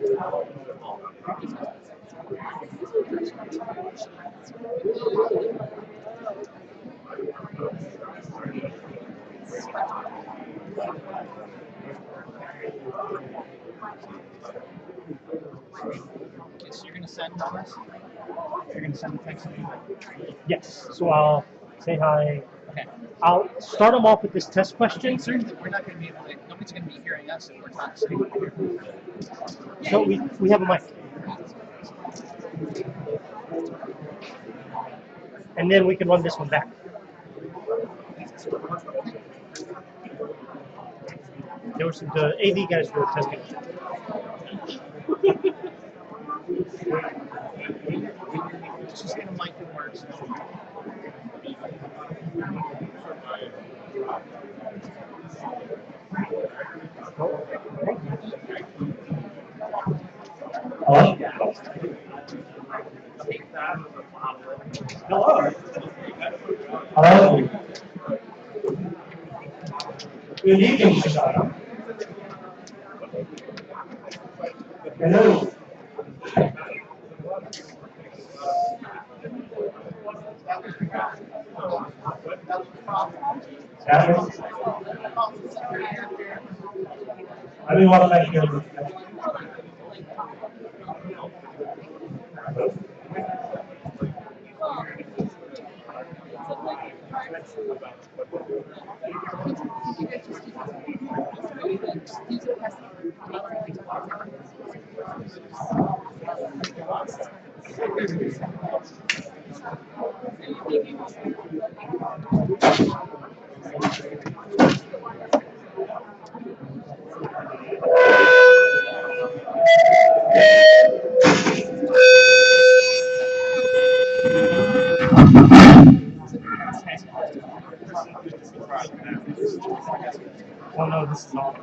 So you're going to send numbers? You're going to send the text to me? Yes. So I'll say hi. Okay. I'll start them off with this test question. Certainly, we're not going to be able to, nobody's going to be hearing us if we're not sitting over here. So we have a mic. And then we can run this one back. There were the AV guys were testing. Just going to mic the words. Hello? Hello? Hello? Good evening, Susana. Hello? I mean, what about you? Oh no, this is all.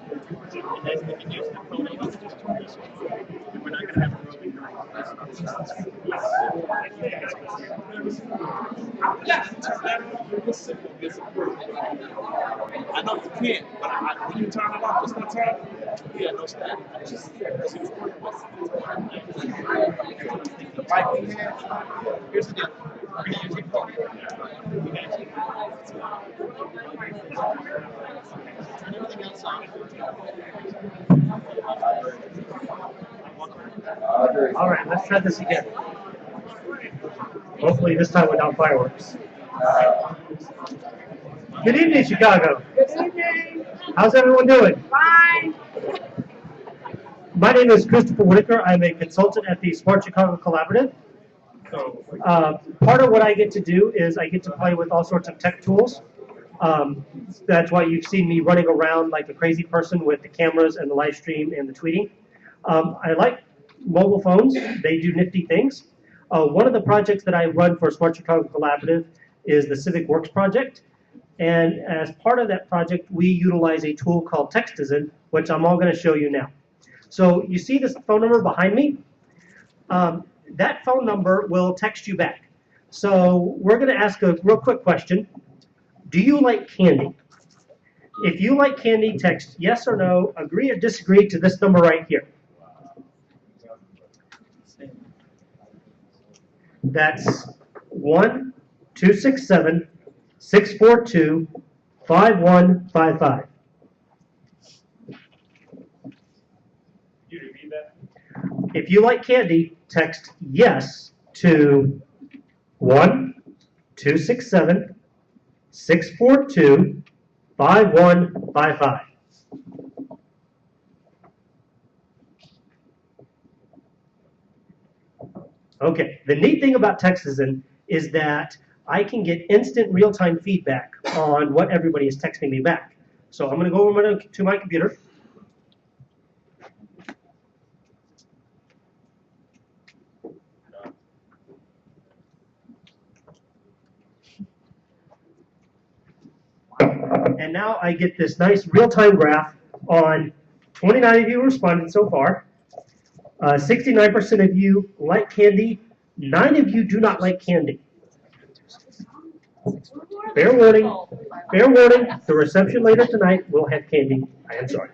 I know you can't, but when you turn it off, it's not turn. Yeah, no static. The mic we have, Here's the deal. We're going to use your phone. Turn everything else on. All right, let's try this again. Hopefully this time without fireworks. Good evening, Chicago. Good evening. How's everyone doing? Fine. My name is Christopher Whitaker. I'm a consultant at the Smart Chicago Collaborative. Part of what I get to do is I get to play with all sorts of tech tools. That's why you've seen me running around like a crazy person with the cameras and the live stream and the tweeting. I like mobile phones. They do nifty things. One of the projects that I run for Smart Chicago Collaborative is the Civic Works project. And as part of that project, we utilize a tool called Textizen, which I'm all going to show you now. So you see this phone number behind me? That phone number will text you back. So we're going to ask a real quick question. Do you like candy? If you like candy, text yes or no, agree or disagree to this number right here. That's 1-267-642-5155. you repeat that? If you like candy, text yes to 1-267-642-5155. Okay, the neat thing about Textizen is that I can get instant real-time feedback on what everybody is texting me back. So I'm going to go over to my computer. And now I get this nice real-time graph on 29 of you responded so far. 69% of you like candy. 9 of you do not like candy. Fair warning. Fair warning. The reception later tonight will have candy. I am sorry.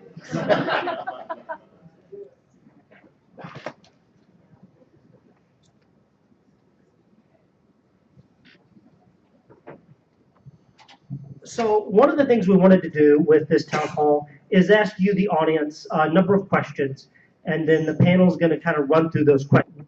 So one of the things we wanted to do with this town hall is ask you, the audience, a number of questions, and then the panel is going to kind of run through those questions.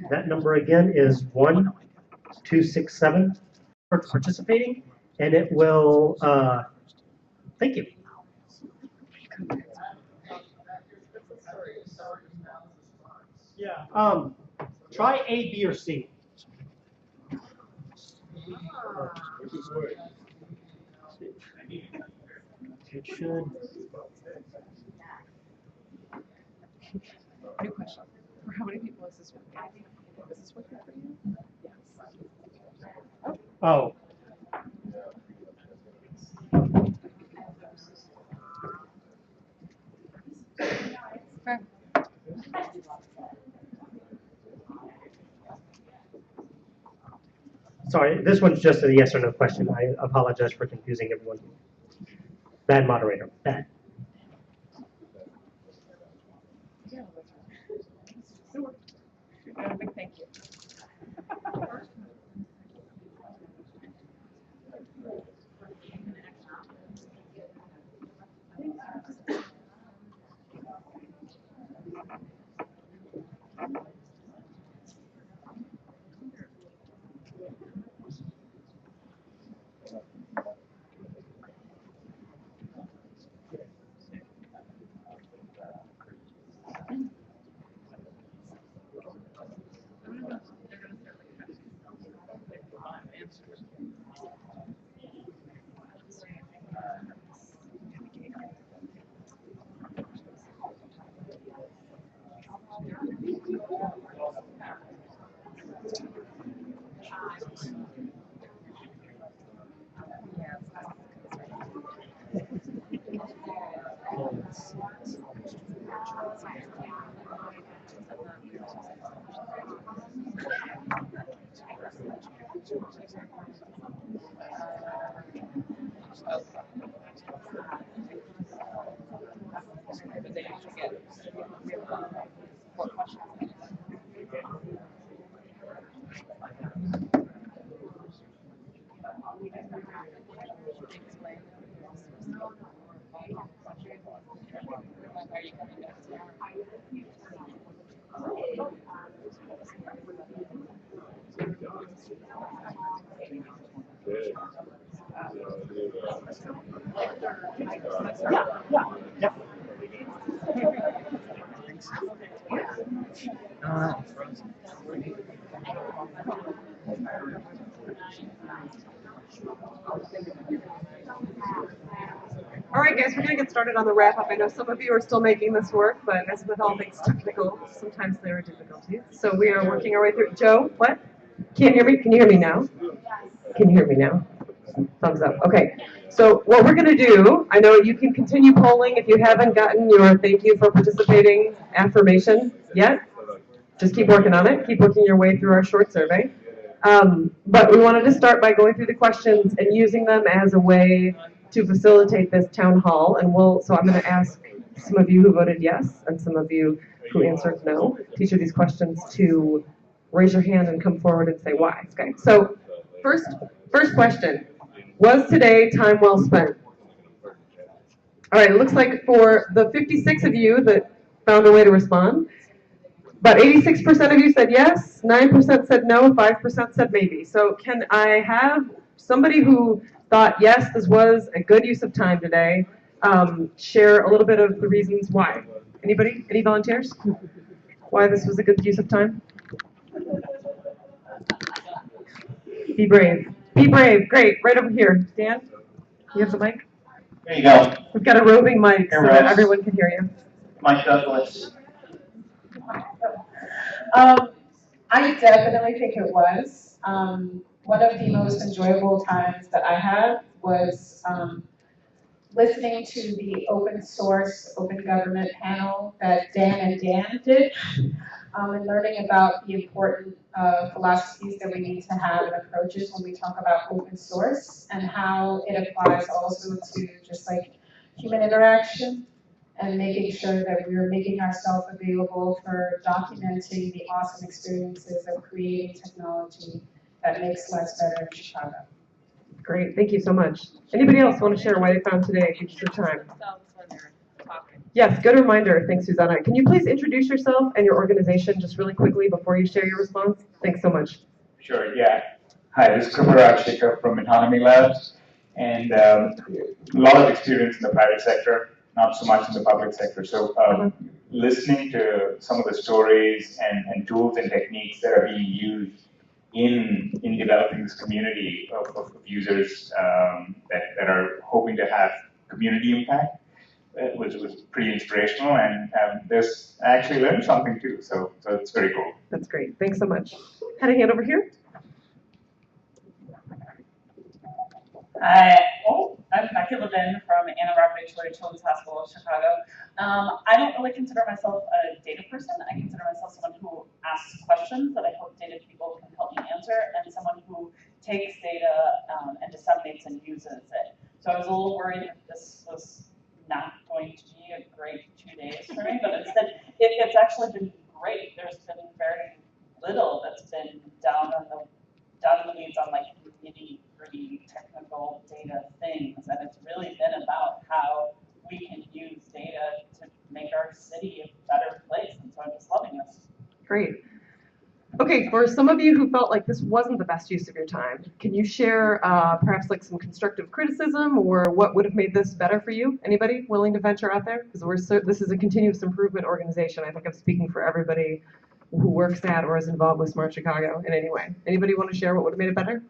That number again is 1267 for participating, and it will. Thank you. Yeah. Try A, B, or C. It should. New question. For how many people is this working? Is this working for you? Yes. Oh. Okay. Sorry, this one's just a yes or no question. I apologize for confusing everyone. Bad moderator. Bad. And a big thank you. All right, guys, we're going to get started on the wrap-up. I know some of you are still making this work, but as with all things technical, sometimes there are difficulties. So we are working our way through. Joe, what? Can't hear me? Can you hear me now? Can you hear me now? Thumbs up. Okay. So what we're going to do, I know you can continue polling if you haven't gotten your thank you for participating affirmation yet. Just keep working on it. Keep working your way through our short survey. But we wanted to start by going through the questions and using them as a way to facilitate this town hall. And so I'm going to ask some of you who voted yes and some of you who answered no to each of these questions to raise your hand and come forward and say why. Okay. So first question. Was today time well spent? All right, it looks like for the 56 of you that found a way to respond, about 86% of you said yes, 9% said no, 5% said maybe. So can I have somebody who thought, yes, this was a good use of time today, share a little bit of the reasons why? Anybody? Any volunteers? Why this was a good use of time? Be brave. Be brave. Great. Right over here. Dan, you have the mic? There you go. We've got a roving mic so that everyone can hear you. Mike Douglas. I definitely think it was. One of the most enjoyable times that I had was listening to the open source, open government panel that Dan and Dan did. and learning about the important philosophies that we need to have and approaches when we talk about open source and how it applies also to just like human interaction and making sure that we're making ourselves available for documenting the awesome experiences of creating technology that makes life better in Chicago. Great, thank you so much. Anybody else want to share why they found today a use of time? Yes, good reminder. Thanks, Susanna. Can you please introduce yourself and your organization just really quickly before you share your response? Thanks so much. Sure, yeah. Hi, this is Kriparaj from Autonomy Labs, and a lot of experience in the private sector, not so much in the public sector. So listening to some of the stories and tools and techniques that are being used in developing this community of users that are hoping to have community impact was pretty inspirational, and I actually learned something too, so it's very cool. That's great. Thanks so much. Had a hand over here? I'm Becky Levin from Anna Robidoux Children's Hospital of Chicago. I don't really consider myself a data person. I consider myself someone who asks questions that I hope data people can help me answer, and someone who takes data and disseminates and uses it. So I was a little worried that this was not going to be a great 2 days for me, but instead it's actually been great. There's been very little that's been down in the weeds on like nitty-gritty technical data things, and it's really been about how we can use data to make our city a better place, and so I'm just loving this. Great. Okay, for some of you who felt like this wasn't the best use of your time, can you share perhaps like some constructive criticism or what would have made this better for you? Anybody willing to venture out there? Because this is a continuous improvement organization. I think I'm speaking for everybody who works at or is involved with Smart Chicago in any way. Anybody want to share what would have made it better?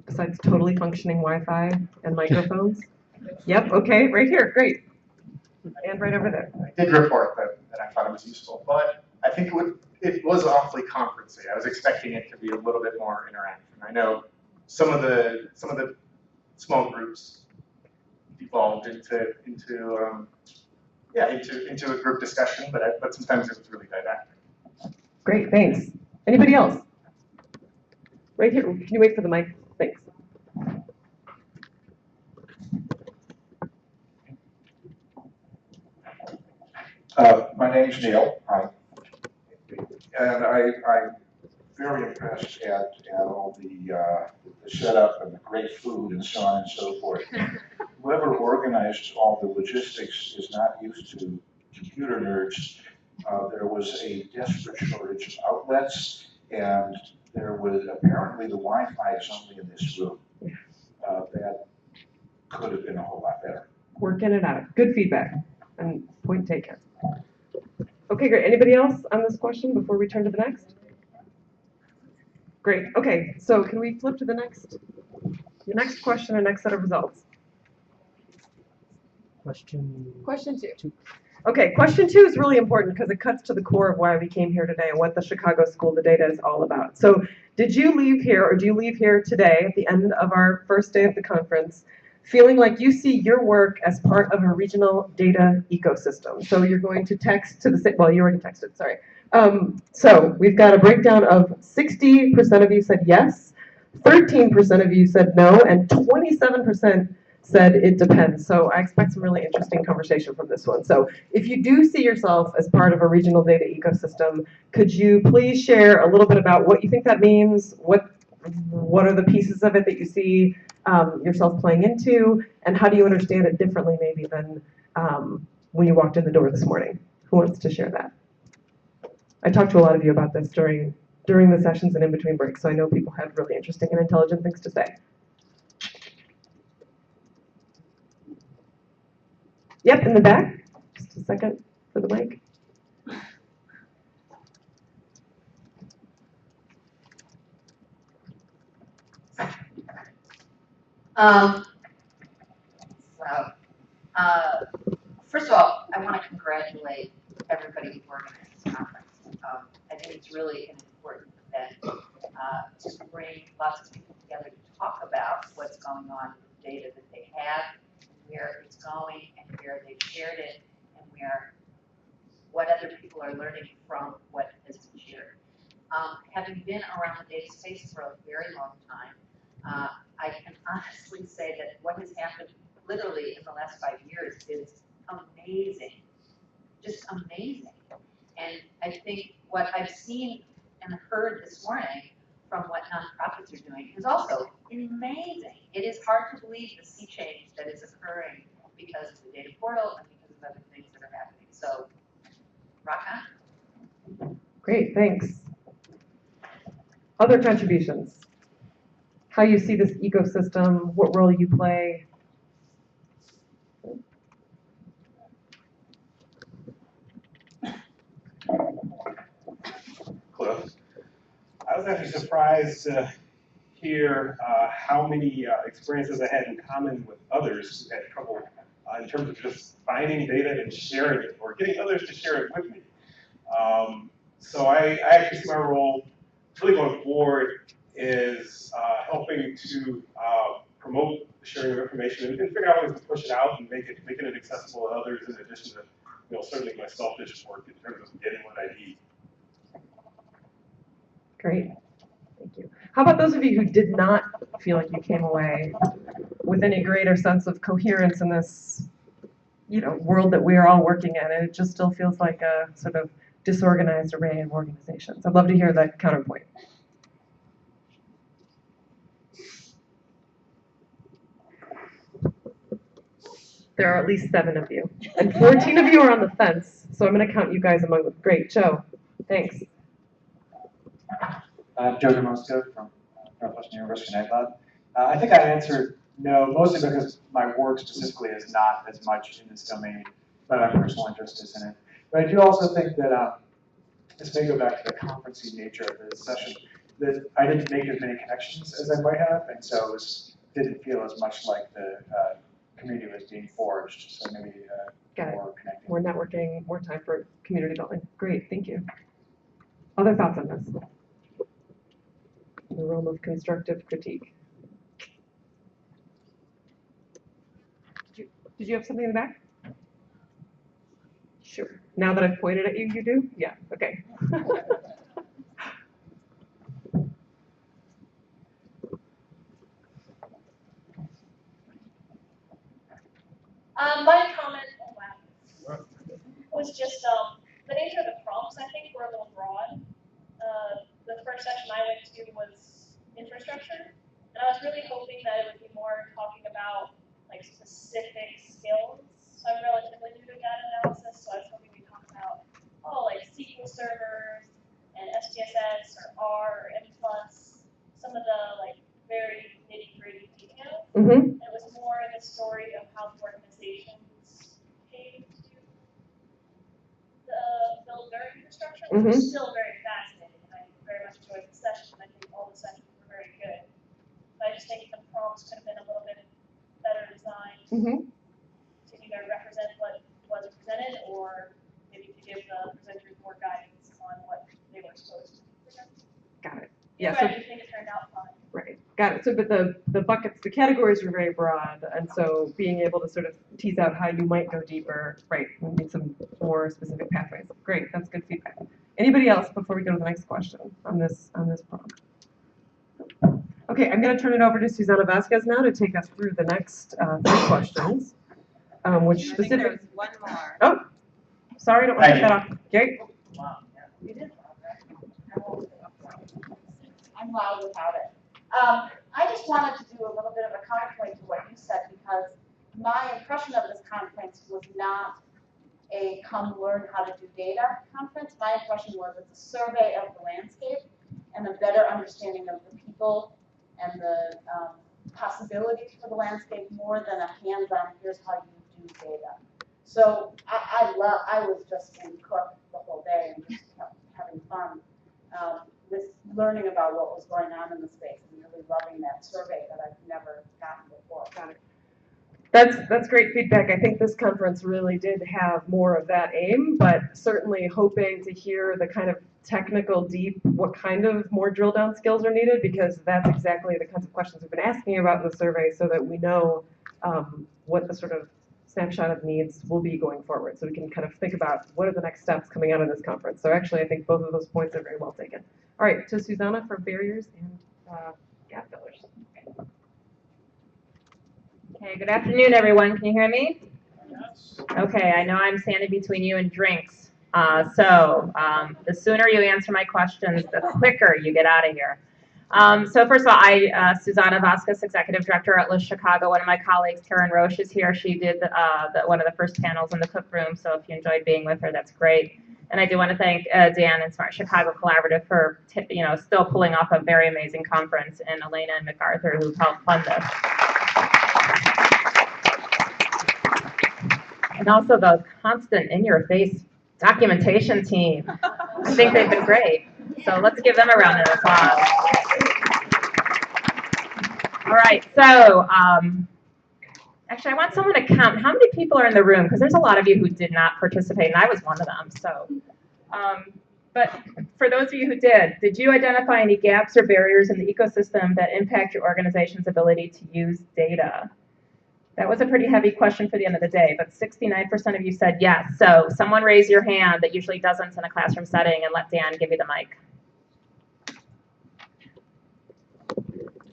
Besides totally functioning Wi-Fi and microphones? Yep, okay, right here, great. And right over there. I did report that I thought it was useful, but I think it was awfully conferencey. I was expecting it to be a little bit more interaction. I know some of the small groups evolved into a group discussion, but sometimes it was really didactic. Great, thanks. Anybody else? Right here. Can you wait for the mic? Thanks. My name's Neil. Hi. And I'm very impressed at all the setup and the great food and so on and so forth. Whoever organized all the logistics is not used to computer nerds. There was a desperate shortage of outlets, and there was apparently the Wi-Fi is only in this room. That could have been a whole lot better. Working it out. Good feedback and point taken. Okay, great. Anybody else on this question before we turn to the next? Great. Okay, so can we flip to the next question and next set of results? Question two. Okay, question 2 is really important because it cuts to the core of why we came here today and what the Chicago School of Data is all about. So did you leave here, or do you leave here today at the end of our first day of the conference feeling like you see your work as part of a regional data ecosystem? So you're going to text to the, well, you already texted, sorry. So we've got a breakdown of 60% of you said yes, 13% of you said no, and 27% said it depends. So I expect some really interesting conversation from this one. So if you do see yourself as part of a regional data ecosystem, could you please share a little bit about what you think that means? What are the pieces of it that you see yourself playing into, and how do you understand it differently maybe than when you walked in the door this morning? Who wants to share that? I talked to a lot of you about this during the sessions and in between breaks, so I know people had really interesting and intelligent things to say. Yep, in the back. Just a second for the mic. First of all, I want to congratulate everybody who organized this conference. I think it's really an important event to bring lots of people together to talk about what's going on with data that they have, where it's going, and where they've shared it, and where what other people are learning from what has been shared. Having been around the data space for a very long time, I can honestly say that what has happened literally in the last 5 years is amazing, just amazing. And I think what I've seen and heard this morning from what nonprofits are doing is also amazing. It is hard to believe the sea change that is occurring because of the data portal and because of other things that are happening. So, rock on. Great, thanks. Other contributions? How you see this ecosystem, what role you play? Cliff. I was actually surprised to hear how many experiences I had in common with others who had trouble in terms of just finding data and sharing it, or getting others to share it with me. So I actually see my role really going forward is helping to promote the sharing of information and figure out ways to push it out and making it accessible to others, in addition to certainly my selfish work in terms of getting what I need. Great, thank you. How about those of you who did not feel like you came away with any greater sense of coherence in this, world that we are all working in, and it just still feels like a sort of disorganized array of organizations? I'd love to hear that counterpoint. There are at least 7 of you, and 14 of you are on the fence, so I'm going to count you guys among them. Great, Joe, thanks. Joe DeMosto from Northwestern University Night Lab. I think I answered no, mostly because my work specifically is not as much in this domain, but my personal interest is in it. But I do also think that, this may go back to the conferencing nature of this session, that I didn't make as many connections as I might have, and so it didn't feel as much like the community was being forged, so maybe more connecting. More networking, more time for community building. Great, thank you. Other thoughts on this? In the realm of constructive critique. Did you have something in the back? Sure. Now that I've pointed at you, you do? Yeah, okay. My comment was just the nature of the prompts, I think, were a little broad. The first session I went to was infrastructure, and I was really hoping that it would be more talking about like specific skills. So I'm relatively new to data analysis, so I was hoping we talk about, like SQL servers and SPSS or R or M+, some of the like very nitty-gritty details. Mm-hmm. It was more the story of how the organizations came to build their infrastructure, which was still very fascinating, and I very much enjoyed the session. I think all the sessions were very good. But I just think the prompts could have been a little bit better designed to either represent what was presented or maybe to give the presenters more guidance on what they were supposed to present. Got it. Yeah. So I do think it turned out fine. Right. Got it. So, but the buckets, the categories are very broad, and so being able to sort of tease out how you might go deeper, right? We need some more specific pathways. Great. That's good feedback. Anybody else before we go to the next question on this prompt? Okay, I'm going to turn it over to SUSANA VASQUEZ now to take us through the next 3 questions, which specific. There's one more. Oh, sorry, I don't want to cut that off. Gary? You did. I'm loud without it. I just wanted to do a little bit of a counterpoint to what you said, because my impression of this conference was not a come learn how to do data conference. My impression was it's a survey of the landscape and a better understanding of the people and the possibilities for the landscape, more than a hands-on, here's how you do data. So I was just in Cook the whole day and just kept having fun with learning about what was going on in the space and really loving that survey that I've never gotten before. Got it. That's great feedback. I think this conference really did have more of that aim, but certainly hoping to hear the kind of technical, deep, what kind of more drill down skills are needed, because that's exactly the kinds of questions we've been asking about in the survey, so that we know what the sort of snapshot of needs will be going forward. So we can kind of think about what are the next steps coming out of this conference. So actually, I think both of those points are very well taken. All right, to Susana for barriers and gap fillers. Okay, good afternoon, everyone. Can you hear me? Okay, I know I'm standing between you and drinks. The sooner you answer my questions, the quicker you get out of here. So first of all, SUSANA VASQUEZ, Executive Director at LISC Chicago. One of my colleagues, Karen Roche, is here. She did one of the first panels in the cook room, so if you enjoyed being with her, that's great. And I do want to thank Dan and Smart Chicago Collaborative for still pulling off a very amazing conference, and ALAINA and MacArthur who've helped fund this. And also the constant in-your-face documentation team. I think they've been great. So let's give them a round of applause. All right, so actually I want someone to count how many people are in the room, because there's a lot of you who did not participate, and I was one of them. So, but for those of you who did you identify any gaps or barriers in the ecosystem that impact your organization's ability to use data? That was a pretty heavy question for the end of the day, but 69% of you said yes. So someone raise your hand that usually doesn't in a classroom setting, and let Dan give you the mic.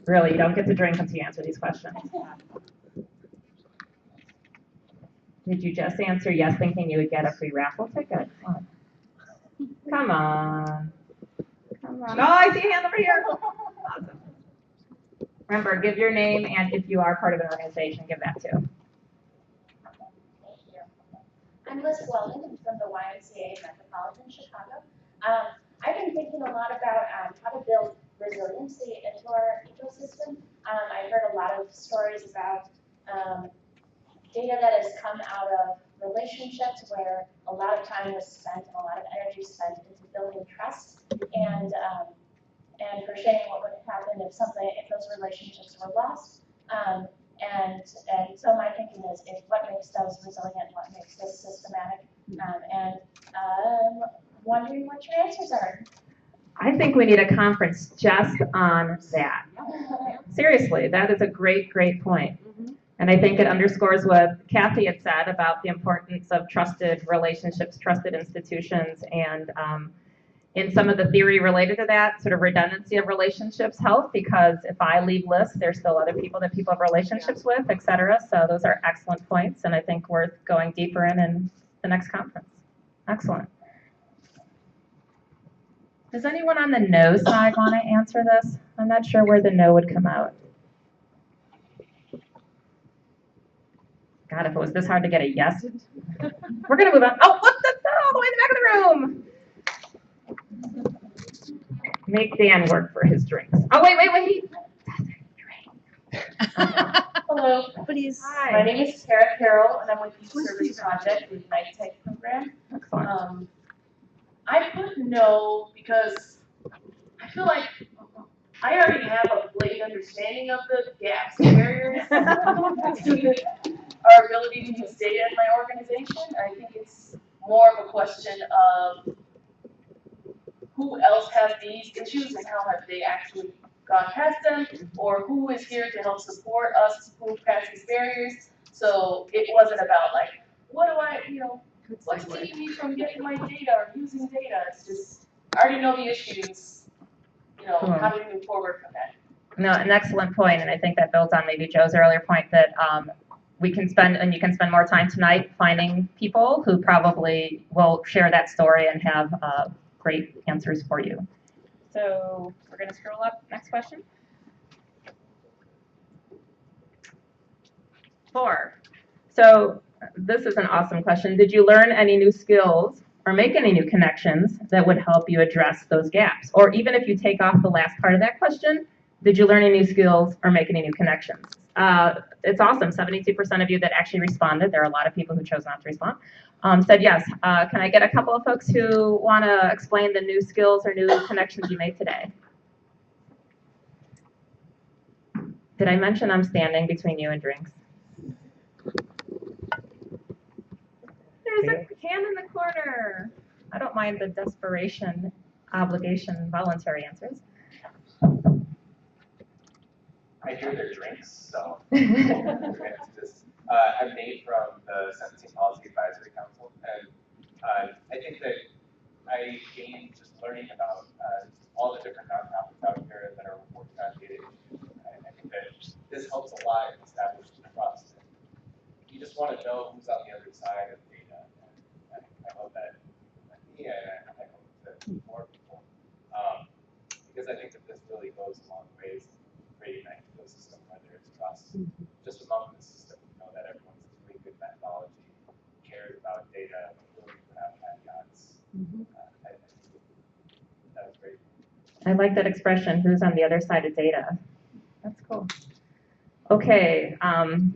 Really, you don't get to drink until you answer these questions. Did you just answer yes thinking you would get a free raffle ticket? Come on. Come on. Oh, I see a hand over here. Awesome. Remember, give your name, and if you are part of an organization, give that too. I'm Liz Weldon from the YMCA Metropolitan Chicago. I've been thinking a lot about how to build resiliency into our ecosystem. I've heard a lot of stories about data that has come out of relationships where a lot of time was spent and a lot of energy spent into building trust and for sharing what would happen if those relationships were lost. And so my thinking is what makes those resilient, what makes this systematic, and wondering what your answers are. I think we need a conference just on that. Seriously, that is a great, great point. And I think it underscores what Kathy had said about the importance of trusted relationships, trusted institutions, and in some of the theory related to that, sort of redundancy of relationships help, because if I leave LISC, there's still other people that people have relationships with, et cetera. So those are excellent points, and I think worth going deeper in the next conference. Excellent. Does anyone on the no side want to answer this? I'm not sure where the no would come out. God, if it was this hard to get a yes. We're going to move on. Oh, look, that's all the way in the back of the room. Make Dan work for his drinks. Oh, wait. Hello. Please. Hi. My name is Tara Carroll, and I'm with the Service Project, the Ignite Tech program. Excellent. I put no because I feel like I already have a blatant understanding of the gaps and barriers to our ability to use data in my organization. I think it's more of a question of who else has these issues and how have they actually gone past them, or who is here to help support us move past these barriers. So it wasn't about like, what do I, what's keeping me from getting my data or using data? It's just, I already know the issues, how do we move forward from that? No, an excellent point, and I think that builds on maybe Joe's earlier point that you can spend more time tonight finding people who probably will share that story and have great answers for you. So we're going to scroll up. Next question. 4. So this is an awesome question. Did you learn any new skills or make any new connections that would help you address those gaps? Or even if you take off the last part of that question, did you learn any new skills or make any new connections? It's awesome. 72% of you that actually responded. There are a lot of people who chose not to respond. Said yes. Can I get a couple of folks who want to explain the new skills or new connections you made today? Did I mention I'm standing between you and drinks? There's a hand in the corner. I don't mind the desperation, obligation, voluntary answers. I hear their drinks, so it's just I'm Nate from the Sentencing Policy Advisory Council, and I think that I gained just learning about all the different nonprofits out here that are working on data issues. I think that this helps a lot in establishing trust. And you just want to know who's on the other side of data. And I hope that me and I hope that more people, because I think that this really goes a long ways in creating an ecosystem where there's trust just among the system. You know that everyone's doing good methodology, cares about data, willing to have caveats. That was great. I like that expression, who's on the other side of data. That's cool. Okay,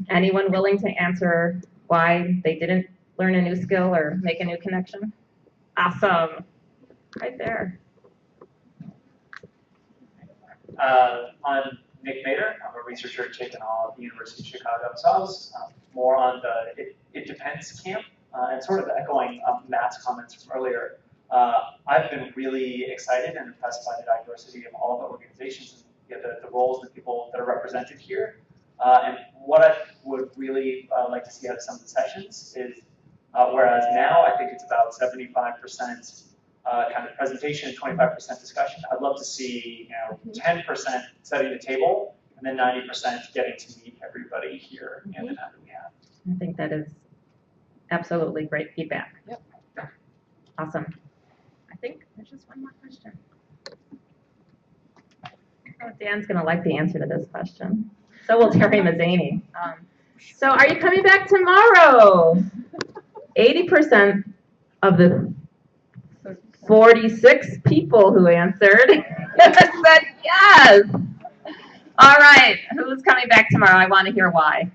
anyone willing to answer why they didn't learn a new skill or make a new connection? Awesome. Right there. I'm Nick Mader. I'm a researcher at Chapin Hall at the University of Chicago. So I was more on the it depends camp, and sort of echoing Matt's comments from earlier. I've been really excited and impressed by the diversity of all the organizations and the roles and the people that are represented here. And what I would really like to see out of some of the sessions is, whereas now I think it's about 75% kind of presentation, 25% discussion. I'd love to see 10% setting the table, and then 90% getting to meet everybody here in the time that we have. I think that is absolutely great feedback. Yep. Awesome. I think there's just one more question. Oh, Dan's going to like the answer to this question. So will Terry Mazzani. So are you coming back tomorrow? 80% of the 46 people who answered said yes. All right, who's coming back tomorrow? I want to hear why.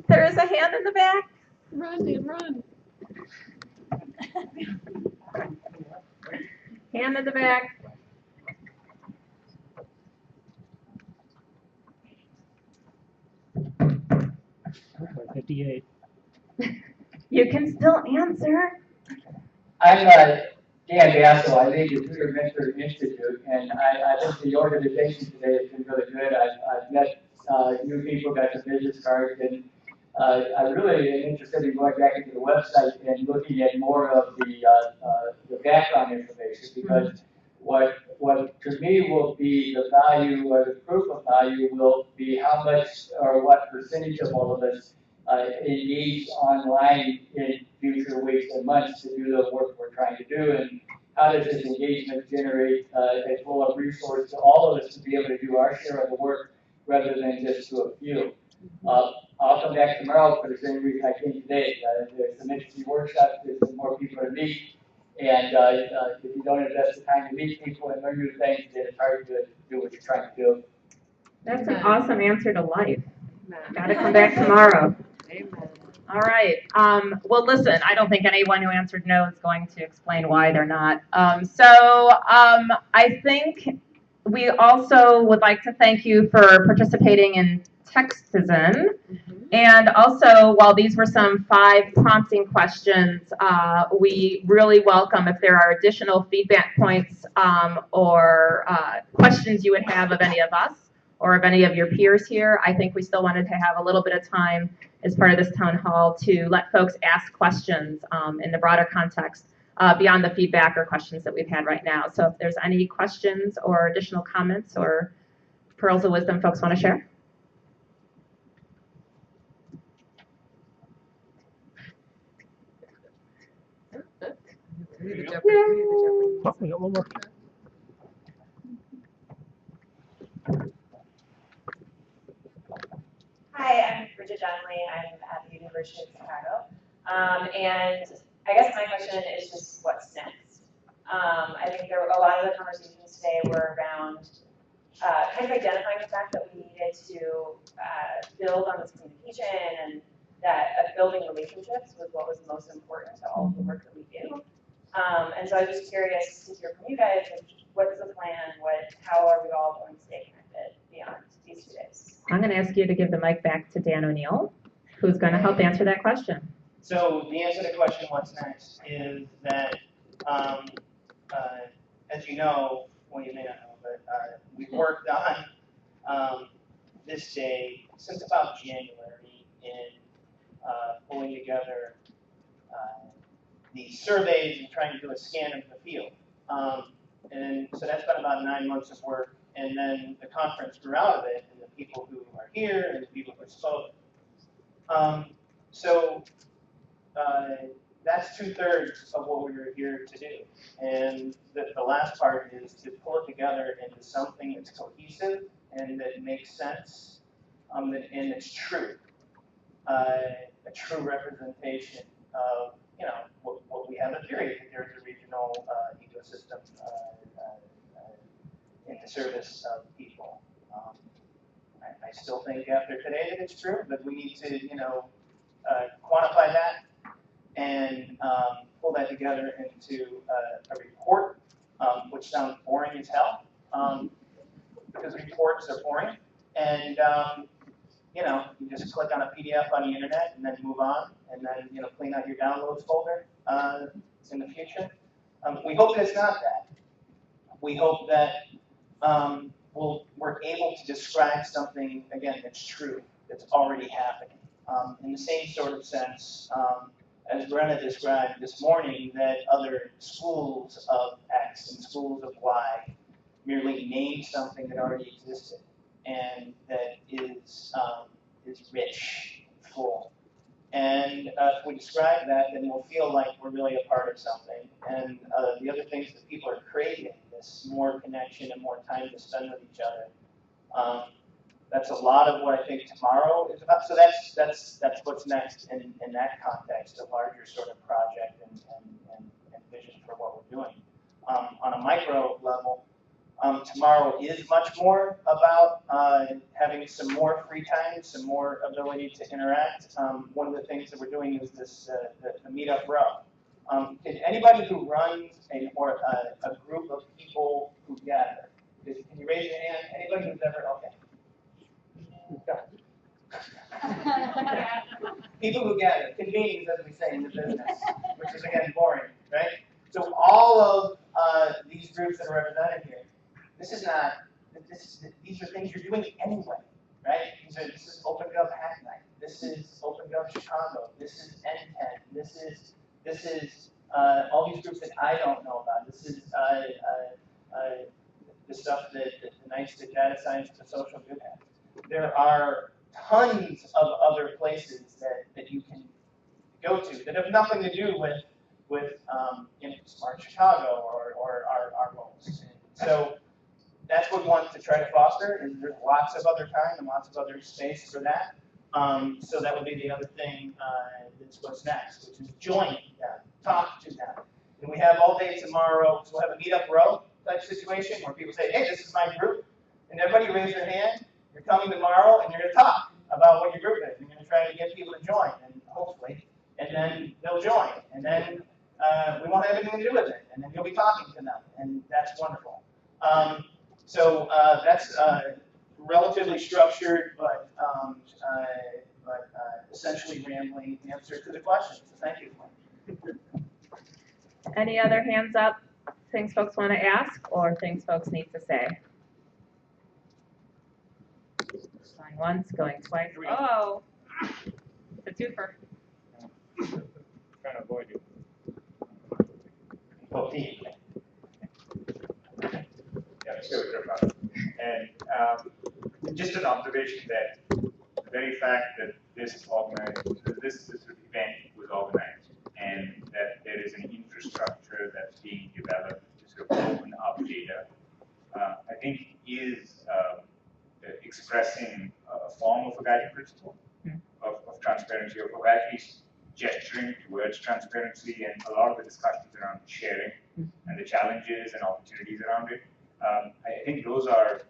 There is a hand in the back. Run, Dan, run. Hand in the back. Okay, 58. You can still answer. I'm Dan Gasso. I lead the Tutor Mentor Institute, and I think the organization today has been really good. I've met new people, got some business cards, and I really am interested in going back into the website and looking at more of the background information, because what to me will be the value or the proof of value will be how much or what percentage of all of us engage online in future weeks and months to do the work we're trying to do, and how does this engagement generate a full of resource to all of us to be able to do our share of the work rather than just to a few. I'll come back tomorrow for the same reason I came today. There's some interesting workshops, there's some more people to meet, and if you don't invest the time to meet people and learn new things, then it's hard to do what you're trying to do. That's an awesome answer to life. Got to come back tomorrow. Amen. All right. Well, listen, I don't think anyone who answered no is going to explain why they're not. I think we also would like to thank you for participating in Textizen. And also, while these were some 5 prompting questions, we really welcome if there are additional feedback points or questions you would have of any of us or of any of your peers here. I think we still wanted to have a little bit of time as part of this town hall to let folks ask questions in the broader context beyond the feedback or questions that we've had right now. So if there's any questions or additional comments or pearls of wisdom folks want to share. We got one more. Hi, I'm Bridget Donnelly. I'm at the University of Chicago. And I guess my question is just what's next? I think there were a lot of the conversations today were around kind of identifying the fact that we needed to build on this communication and that building relationships was what was most important to all of the work that we do. And so I was just curious to hear from you guys, like, what's the plan? How are we all going to stay connected beyond these 2 days? I'm going to ask you to give the mic back to Dan O'Neill, who's going to help answer that question. So the answer to the question, what's next, is that, as you know, well, you may not know, but we've worked on this day since about January in pulling together these surveys and trying to do a scan of the field. And so that's been about 9 months of work. And then the conference grew out of it, and the people who are here and the people who spoke. So that's 2/3 of what we were here to do. And the last part is to pull it together into something that's cohesive and that makes sense, and it's true. A true representation of, you know, what we have a theory that there's a regional ecosystem in the service of people. I still think after today that it's true, but we need to, you know, quantify that and pull that together into a report, which sounds boring as hell, because reports are boring. And you know, you just click on a PDF on the internet and then move on, and then, you know, clean out your downloads folder in the future. We hope that it's not that. We hope that we're able to describe something, again, that's true, that's already happening. In the same sort of sense, as Brenna described this morning, that other schools of X and schools of Y merely name something that already existed and that is rich, full. And if we describe that, then we'll feel like we're really a part of something. And the other things that people are craving, this more connection and more time to spend with each other. That's a lot of what I think tomorrow is about. So that's what's next in that context, a larger sort of project and vision for what we're doing. On a micro level, tomorrow is much more about having some more free time, some more ability to interact. One of the things that we're doing is this the meetup row. Can anybody who runs a group of people who gather, can you raise your hand? Anybody who's ever, okay. People who gather, convenings, as we say in the business, which is again boring, right? So all of these groups that are represented here, these are things you're doing anyway, right? This is OpenGov Hack Night. This is OpenGov Chicago. This is NTEN. This is all these groups that I don't know about. This is the stuff that the nights that data science and social good have. There are tons of other places that you can go to that have nothing to do with you know, Smart Chicago or our goals. And so that's what we want to try to foster, and there's lots of other time and lots of other space for that. So that would be the other thing that's what's next, which is join them, talk to them. And we have all day tomorrow, so we'll have a meetup row type situation where people say, hey, this is my group, and everybody raise their hand. You're coming tomorrow, and you're going to talk about what your group is. You're going to try to get people to join, and hopefully, and then they'll join, and then we won't have anything to do with it, and then you'll be talking to them, and that's wonderful. So that's relatively structured, but essentially rambling answer to the question. So thank you. Any other hands up? Things folks want to ask or things folks need to say? Going once, going twice. Oh, it's a twofer. Trying to avoid you. Yeah, sure, sure. And just an observation that the very fact that this event was organized and that there is an infrastructure that's being developed to sort of open up data, I think is expressing a form of a guiding principle of transparency, or at least gesturing towards transparency, and a lot of the discussions around sharing and the challenges and opportunities around it. I think those are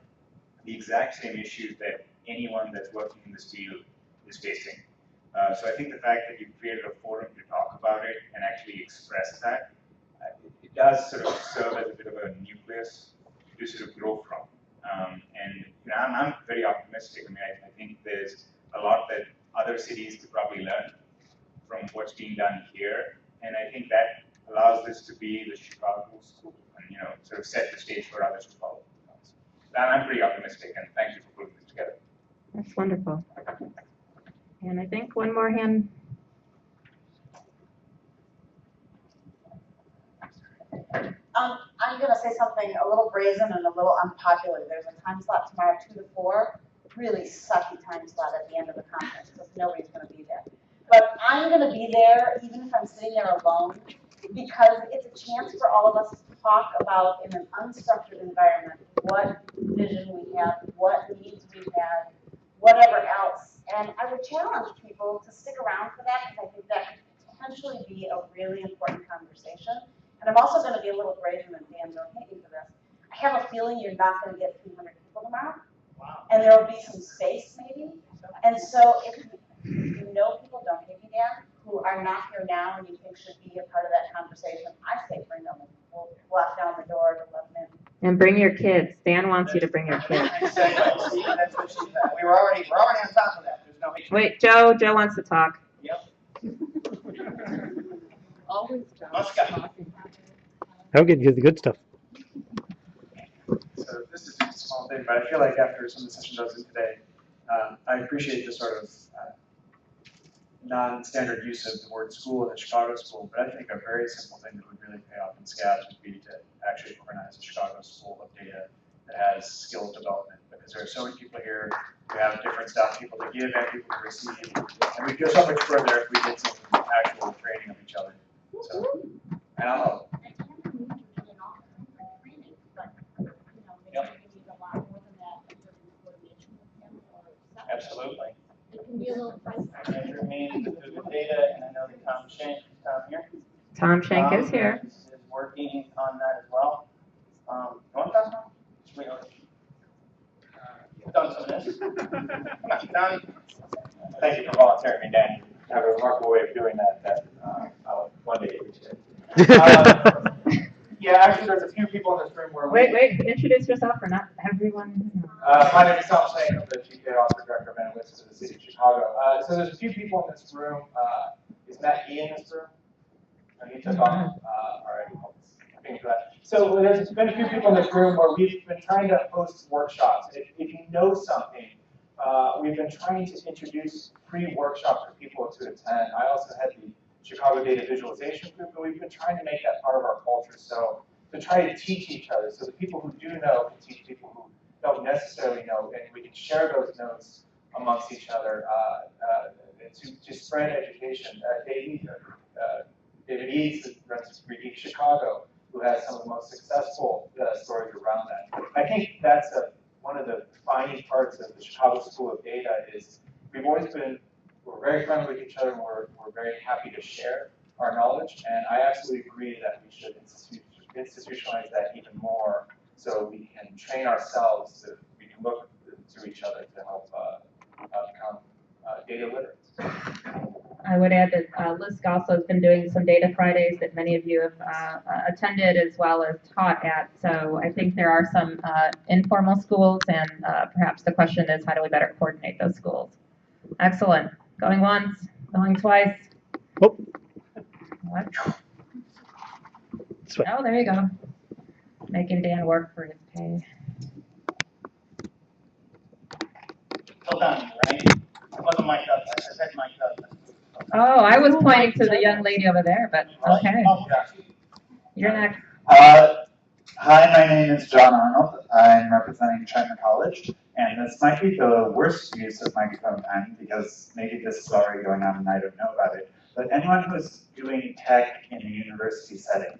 the exact same issues that anyone that's working in this field is facing. So I think the fact that you've created a forum to talk about it and actually express that, it does sort of serve as a bit of a nucleus to sort of grow from. And you know, I'm very optimistic. I mean, I think there's a lot that other cities could probably learn from what's being done here, and I think that allows this to be the Chicago school, and you know, sort of set the stage for others to follow. I'm pretty optimistic, and thank you for putting this together. That's wonderful. And I think one more hand. I'm gonna say something a little brazen and a little unpopular. There's a time slot tomorrow, 2 to 4, really sucky time slot at the end of the conference because nobody's gonna be there. But I'm gonna be there even if I'm sitting there alone because it's a chance for all of us to talk about in an unstructured environment what vision we have, what needs we have, whatever else. And I would challenge people to stick around for that because I think that could potentially be a really important conversation. And I'm also going to be a little brazen, and Dan, don't hate me for this. I have a feeling you're not going to get 300 people tomorrow. Wow. And there will be some space, maybe. And so if you know people, don't hate me, Dan, who are not here now and you think should be a part of that conversation, I say bring them. We'll walk down the door to let them in. And bring your kids. Dan wants you to bring your kids. That's what she said. We're already on top of that. There's no issue. Wait, Joe wants to talk. Yep. Always talking. I'll get you the good stuff. So this is just a small thing, but I feel like after some of the sessions I was in today, I appreciate the sort of non-standard use of the word school in the Chicago school, but I think a very simple thing that would really pay off in SCABS would be to actually organize a Chicago school of data that has skills development, because there are so many people here who have different stuff, people to give and people to receive, and we go so much further if we get some actual training of each other. So, and I'll Absolutely. It can be a little pricey. Andrew Means, Google Data, and I know that Tom Shank is down here. Tom Shank is here. Is working on that as well. You want to talk about it? Done some of this. Come on, Tom. Thank you for volunteering me, Dan. You have a remarkable way of doing that I'll one day appreciate. Yeah, actually, there's a few people in this room where Wait, introduce yourself for not everyone. My name is Tom Shank. I'm the Chief Data Officer Director of Analytics for the City of Chicago. So there's a few people in this room. Is Matt E in this room? No, he took off. All right. So there's been a few people in this room where we've been trying to host workshops. If you know something, we've been trying to introduce free workshops for people to attend. I also had the Chicago Data Visualization Group, but we've been trying to make that part of our culture. So to try to teach each other, so the people who do know can teach people who don't necessarily know, and we can share those notes amongst each other to spread education. David Eads, who runs Geek Chicago, who has some of the most successful stories around that. I think that's one of the defining parts of the Chicago School of Data is we've always been, we're very friendly with each other, and we're very happy to share our knowledge, and I absolutely agree that we should institutionalize that even more so we can train ourselves, so we can look to each other to help become data literate. I would add that LISC also has been doing some Data Fridays that many of you have attended as well as taught at. So I think there are some informal schools, and perhaps the question is, how do we better coordinate those schools? Excellent. Going once, going twice. Oh. What? Oh, there you go. Making Dan work for his pay. Hold on, right? I wasn't mic'd up. I said mic'd up. Oh, I was pointing to the young lady over there, but okay. You're next. Hi, my name is John Arnold. I'm representing China College, and this might be the worst use of microphone time because maybe this is already going on and I don't know about it. But anyone who's doing tech in a university setting,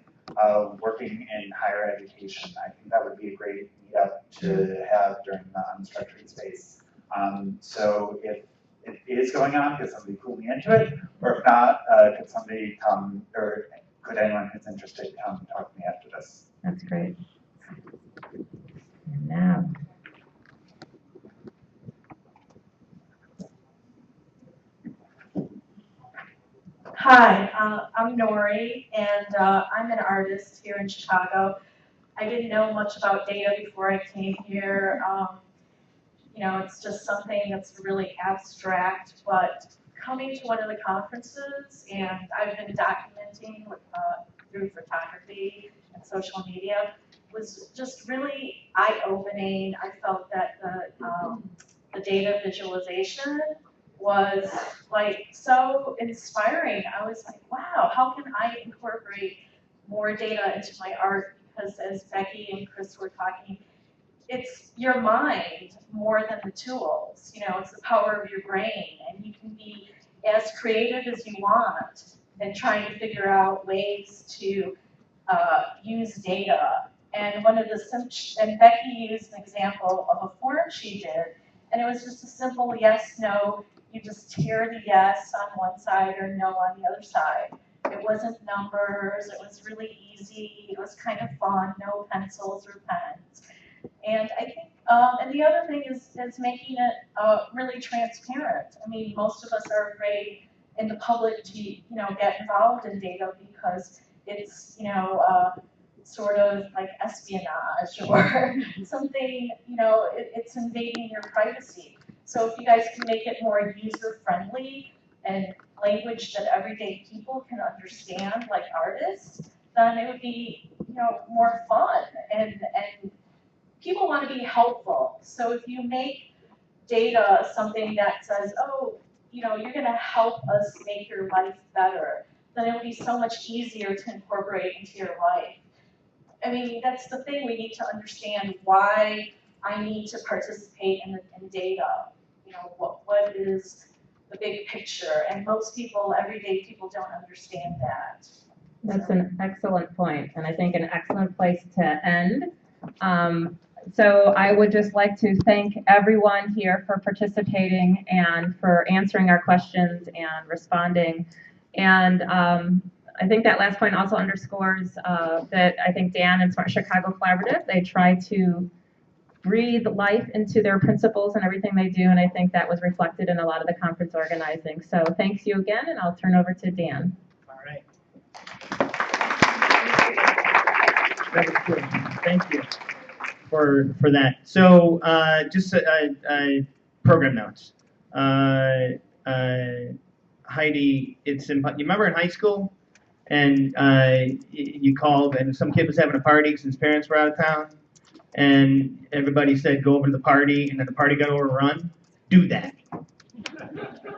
working in higher education, I think that would be a great meetup to have during the unstructured space. So if it is going on, could somebody pull me into it? Or if not, could somebody come, or could anyone who's interested come and talk to me after this? That's great. And now. Hi, I'm Nori, and I'm an artist here in Chicago. I didn't know much about data before I came here. You know, it's just something that's really abstract, but coming to one of the conferences, and I've been documenting through photography and social media, was just really eye-opening. I felt that the data visualization was like so inspiring. I was like, wow, how can I incorporate more data into my art? Because as Becky and Chris were talking, it's your mind more than the tools. You know, it's the power of your brain, and you can be as creative as you want and trying to figure out ways to use data. And one of the and Becky used an example of a form she did, and it was just a simple yes, no. You just tear the yes on one side or no on the other side. It wasn't numbers. It was really easy. It was kind of fun. No pencils or pens. And I think, and the other thing is making it really transparent. I mean, most of us are afraid in the public to, you know, get involved in data because it's, you know, sort of like espionage or something, you know, it's invading your privacy. So if you guys can make it more user-friendly and language that everyday people can understand, like artists, then it would be, you know, more fun. And people want to be helpful. So if you make data something that says, oh, you know, you're going to help us make your life better, then it'll be so much easier to incorporate into your life. I mean, that's the thing, we need to understand why I need to participate in data. You know, what is the big picture? And most people, everyday people, don't understand that. That's an excellent point, and I think an excellent place to end. So I would just like to thank everyone here for participating and for answering our questions and responding. And I think that last point also underscores that I think Dan and Smart Chicago Collaborative, they try to breathe life into their principles and everything they do, and I think that was reflected in a lot of the conference organizing. So thanks you again, and I'll turn over to Dan. All right. That was good. Thank you for that. So just program notes. Heidi, you remember in high school, and you called, and some kid was having a party because his parents were out of town, and everybody said go over to the party, and then the party got overrun? Do that.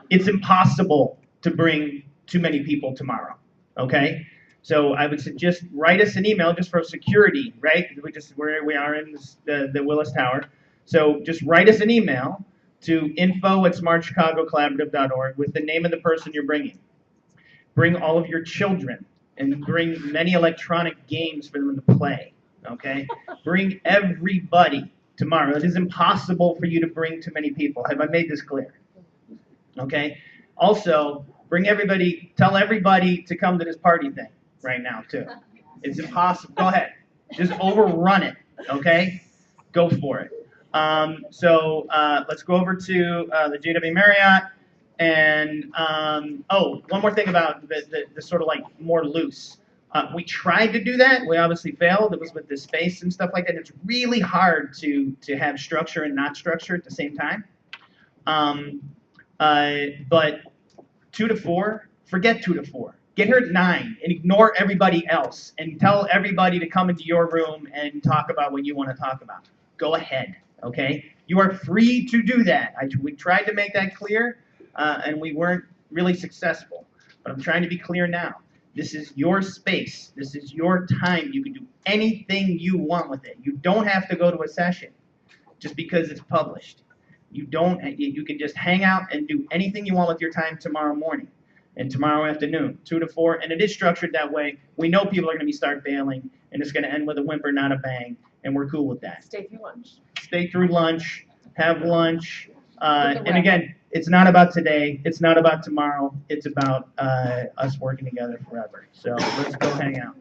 It's impossible to bring too many people tomorrow, okay? So I would suggest write us an email just for security, right? We are in the Willis Tower. So just write us an email to info@smartchicagocollaborative.org with the name of the person you're bringing. Bring all of your children and bring many electronic games for them to play, okay? Bring everybody tomorrow. It is impossible for you to bring too many people. Have I made this clear? Okay? Also, tell everybody to come to this party thing right now, too. It's impossible. Go ahead. Just overrun it, okay? Go for it. So let's go over to the JW Marriott. And, one more thing about the sort of like more loose. We tried to do that. We obviously failed. It was with the space and stuff like that. It's really hard to have structure and not structure at the same time. But 2 to 4, forget 2 to 4. Get her at 9 and ignore everybody else and tell everybody to come into your room and talk about what you want to talk about. Go ahead, okay? You are free to do that. We tried to make that clear, and we weren't really successful. But I'm trying to be clear now. This is your space. This is your time. You can do anything you want with it. You don't have to go to a session just because it's published. You can just hang out and do anything you want with your time tomorrow morning and tomorrow afternoon, 2 to 4. And it is structured that way. We know people are going to start bailing, and it's going to end with a whimper, not a bang, and we're cool with that. Stay through lunch. Stay through lunch. Have lunch. And again, it's not about today. It's not about tomorrow. It's about us working together forever. So let's go hang out.